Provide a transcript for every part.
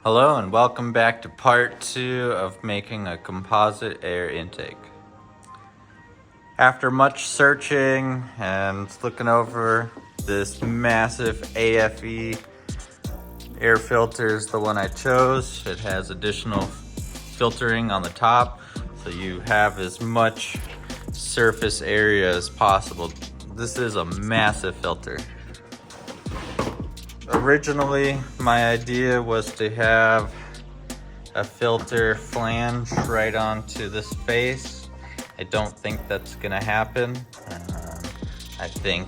Hello and welcome back to part 2 of making a composite air intake. After much searching and looking over, this massive AFE air filter is the one I chose. It has additional filtering on the top, so you have as much surface area as possible. This is a massive filter. Originally, my idea was to have a filter flange right onto this face. I don't think that's gonna happen. I think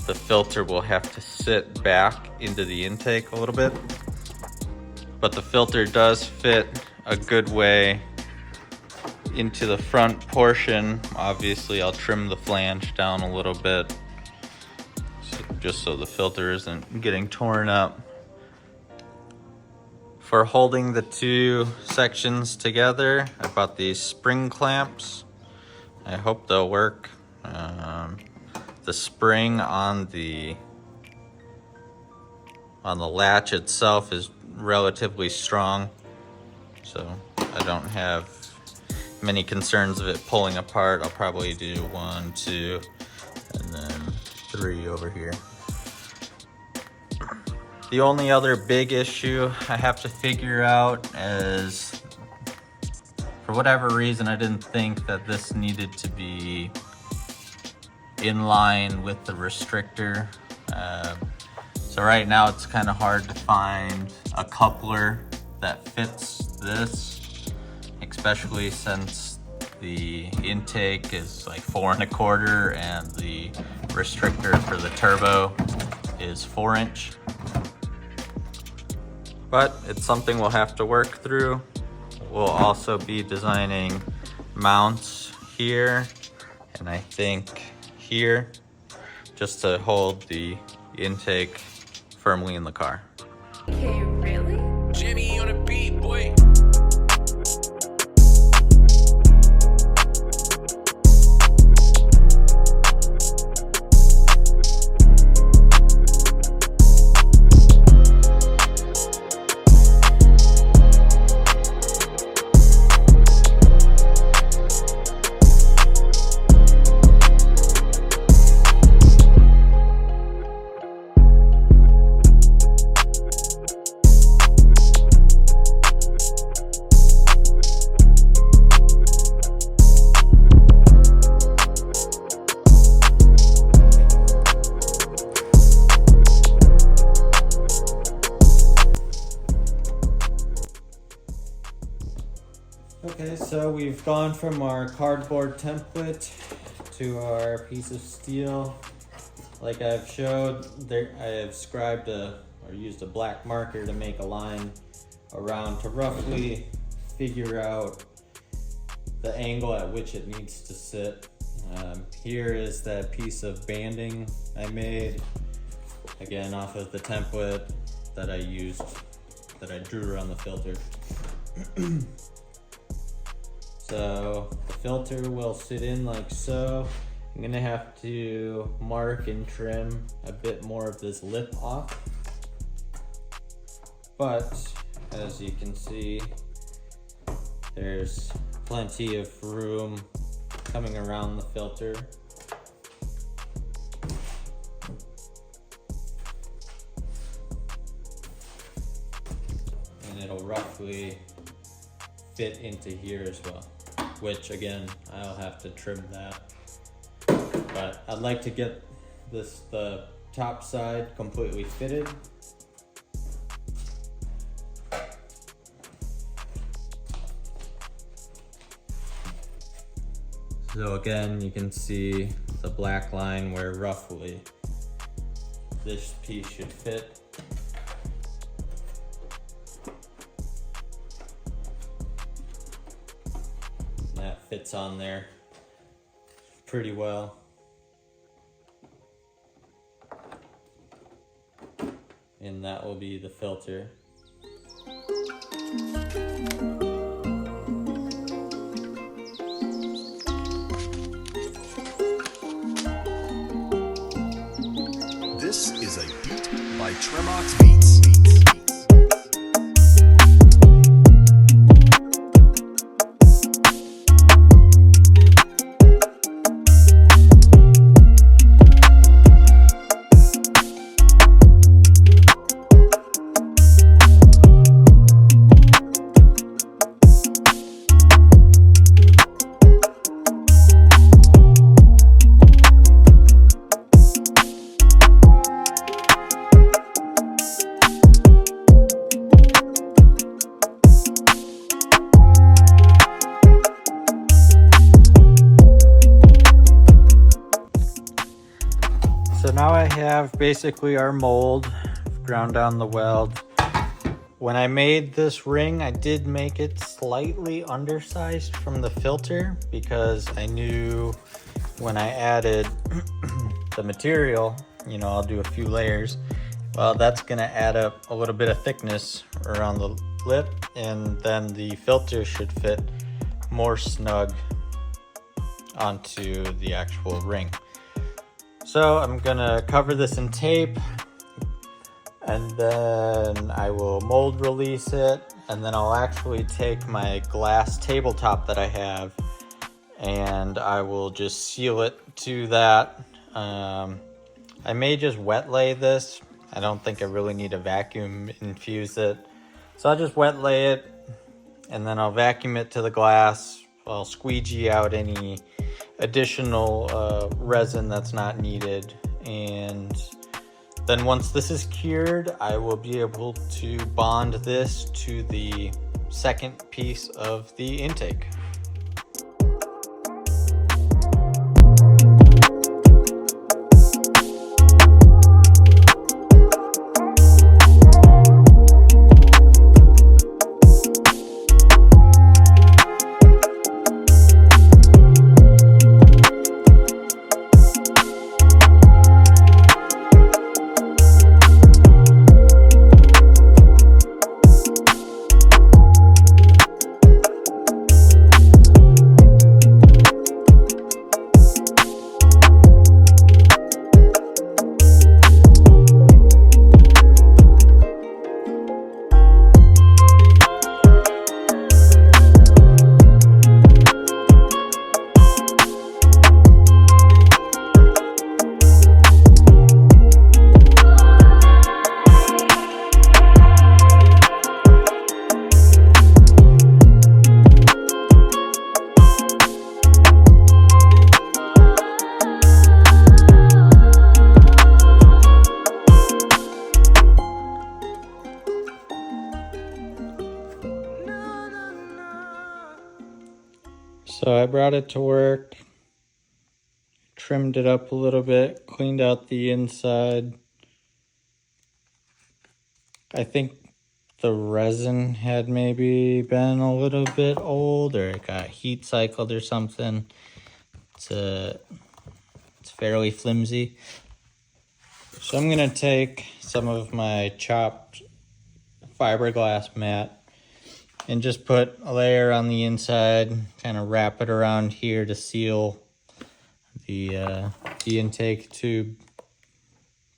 the filter will have to sit back into the intake a little bit. But the filter does fit a good way into the front portion. Obviously, I'll trim the flange down a little bit, just so the filter isn't getting torn up. For holding the two sections together, I bought these spring clamps. I hope they'll work. The spring on the latch itself is relatively strong, so I don't have many concerns of it pulling apart. I'll probably do 1, 2, and then 3 over here. The only other big issue I have to figure out is, for whatever reason, I didn't think that this needed to be in line with the restrictor. So right now it's kind of hard to find a coupler that fits this, especially since the intake is like 4 1/4 and the restrictor for the turbo is 4-inch. But it's something we'll have to work through. We'll also be designing mounts here, and I think here, just to hold the intake firmly in the car. Okay, really? Jimmy on a beat, boy. Okay, so we've gone from our cardboard template to our piece of steel. Like I've showed, I have scribed or used a black marker to make a line around to roughly figure out the angle at which it needs to sit. Here is that piece of banding I made, again off of the template that I drew around the filter. So the filter will sit in like so. I'm gonna have to mark and trim a bit more of this lip off. But as you can see, there's plenty of room coming around the filter. And it'll roughly fit into here as well, which again, I'll have to trim that. But I'd like to get the top side completely fitted. So again, you can see the black line where roughly this piece should fit. That fits on there pretty well. And that will be the filter. This is a beat by Tremox Beats. have basically our mold, ground down the weld. When I made this ring, I did make it slightly undersized from the filter because I knew when I added the material, you know, I'll do a few layers. Well, that's gonna add up a little bit of thickness around the lip, and then the filter should fit more snug onto the actual ring. So I'm gonna cover this in tape, and then I will mold release it, and then I'll actually take my glass tabletop that I have and I will just seal it to that. I may just wet lay this. I don't think I really need to vacuum infuse it. So I'll just wet lay it, and then I'll vacuum it to the glass. I'll squeegee out any additional resin that's not needed. And then once this is cured, I will be able to bond this to the second piece of the intake. So I brought it to work, trimmed it up a little bit, cleaned out the inside. I think the resin had maybe been a little bit old, or it got heat cycled or something. It's fairly flimsy. So I'm gonna take some of my chopped fiberglass mat and just put a layer on the inside, kind of wrap it around here to seal the intake tube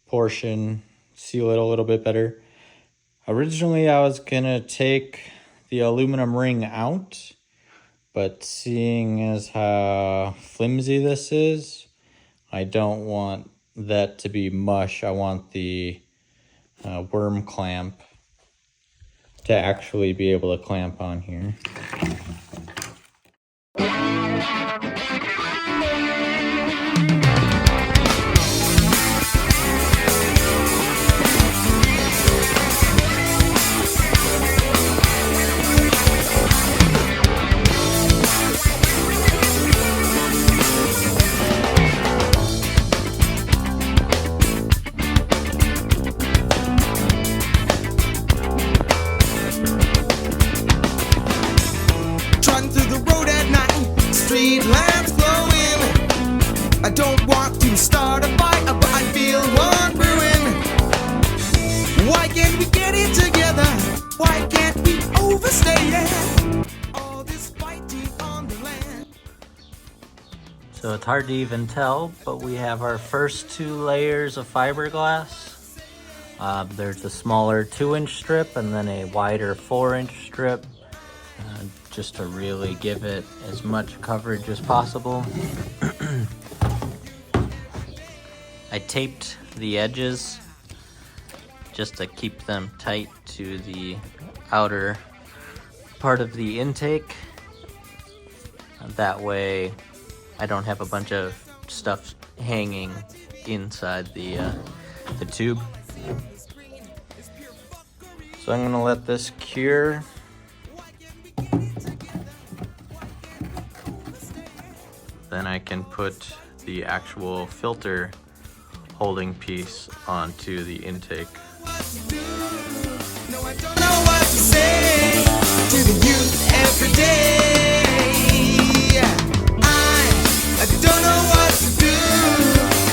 portion, seal it a little bit better. Originally, I was gonna take the aluminum ring out, but seeing as how flimsy this is, I don't want that to be mush. I want the worm clamp to actually be able to clamp on here. Street lamps glowing. I don't want to start a fight, but I feel one brewing. Why can't we get it together? Why can't we overstay it? All this fighting on the land. So it's hard to even tell, but we have our first 2 layers of fiberglass. There's a smaller 2-inch strip and then a wider 4-inch strip. Just to really give it as much coverage as possible. I taped the edges just to keep them tight to the outer part of the intake. That way I don't have a bunch of stuff hanging inside the tube. So I'm gonna let this cure. Then I can put the actual filter holding piece onto the intake. No, I don't know what to say to the youth every day. I don't know what to do.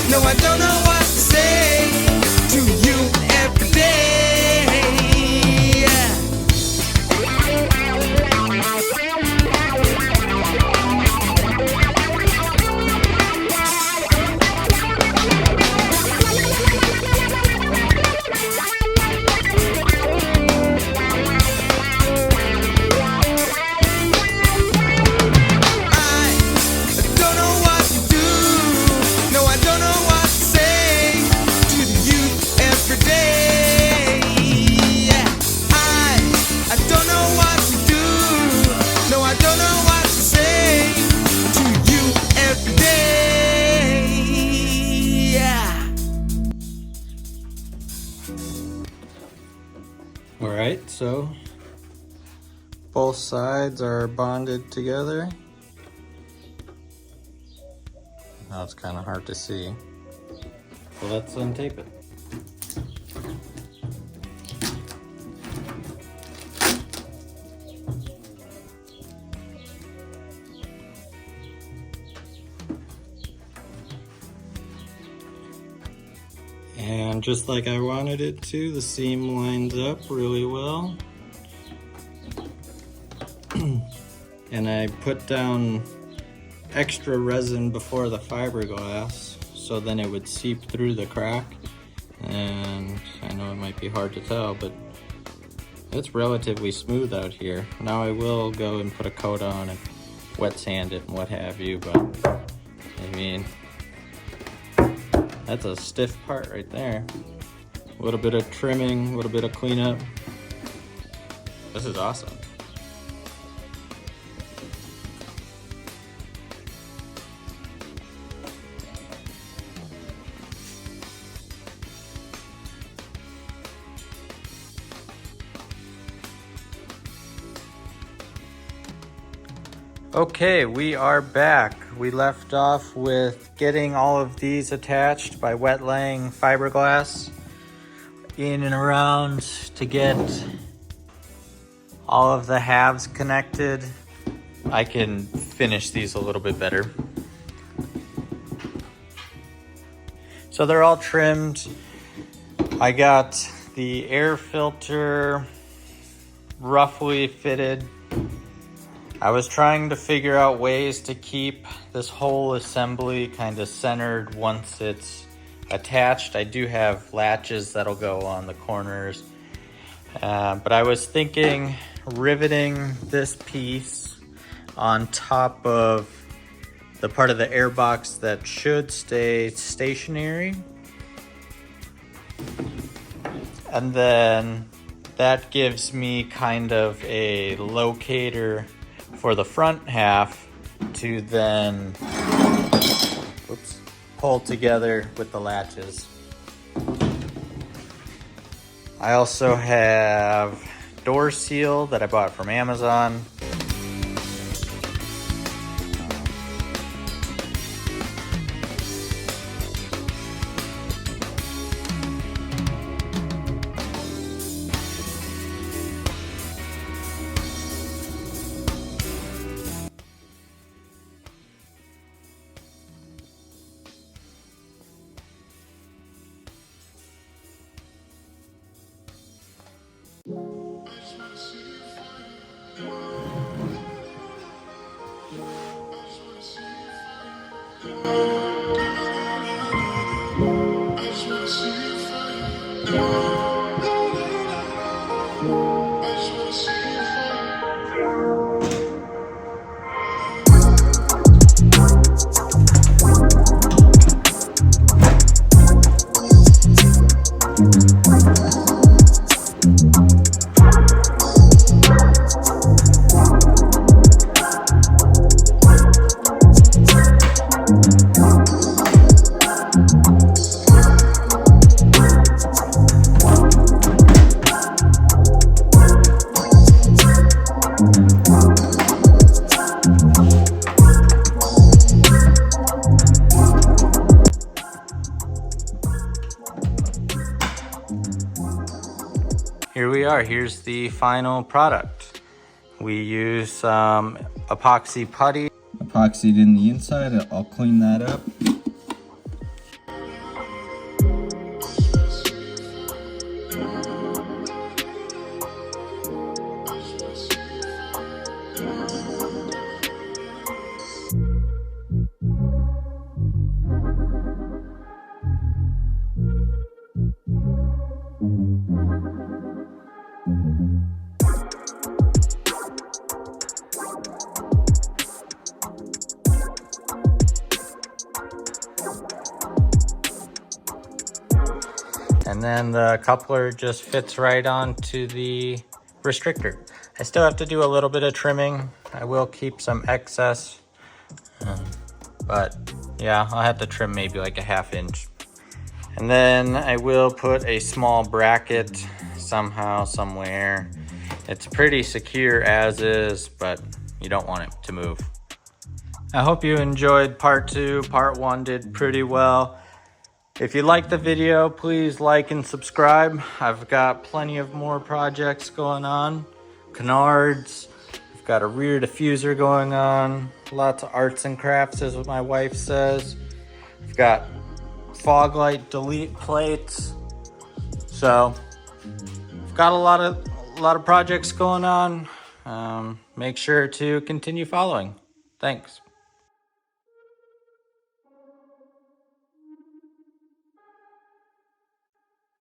No, I don't know what to say to you every day. Alright, so both sides are bonded together. Now it's kind of hard to see. So let's untape it. And just like I wanted it to, the seam lines up really well. And I put down extra resin before the fiberglass so then it would seep through the crack. And I know it might be hard to tell, but it's relatively smooth out here. Now I will go and put a coat on and wet sand it and what have you, but I mean, that's a stiff part right there. A little bit of trimming, a little bit of cleanup. This is awesome. Okay, we are back. We left off with getting all of these attached by wet laying fiberglass in and around to get all of the halves connected. I can finish these a little bit better. So they're all trimmed. I got the air filter roughly fitted. I was trying to figure out ways to keep this whole assembly kind of centered once it's attached. I do have latches that'll go on the corners, but I was thinking riveting this piece on top of the part of the air box that should stay stationary, and then that gives me kind of a locator for the front half to then pull together with the latches. I also have door seal that I bought from Amazon. we are. Here's the final product. We use some epoxy putty. Epoxied in the inside. I'll clean that up. And then the coupler just fits right onto the restrictor. I still have to do a little bit of trimming. I will keep some excess, but yeah, I'll have to trim maybe like a 1/2 inch. And then I will put a small bracket somehow, somewhere. It's pretty secure as is, but you don't want it to move. I hope you enjoyed part 2. Part 1 did pretty well. If you liked the video, please like and subscribe. I've got plenty of more projects going on. Canards, I've got a rear diffuser going on. Lots of arts and crafts, as what my wife says. I've got fog light delete plates. So, I've got a lot of projects going on. Make sure to continue following. Thanks.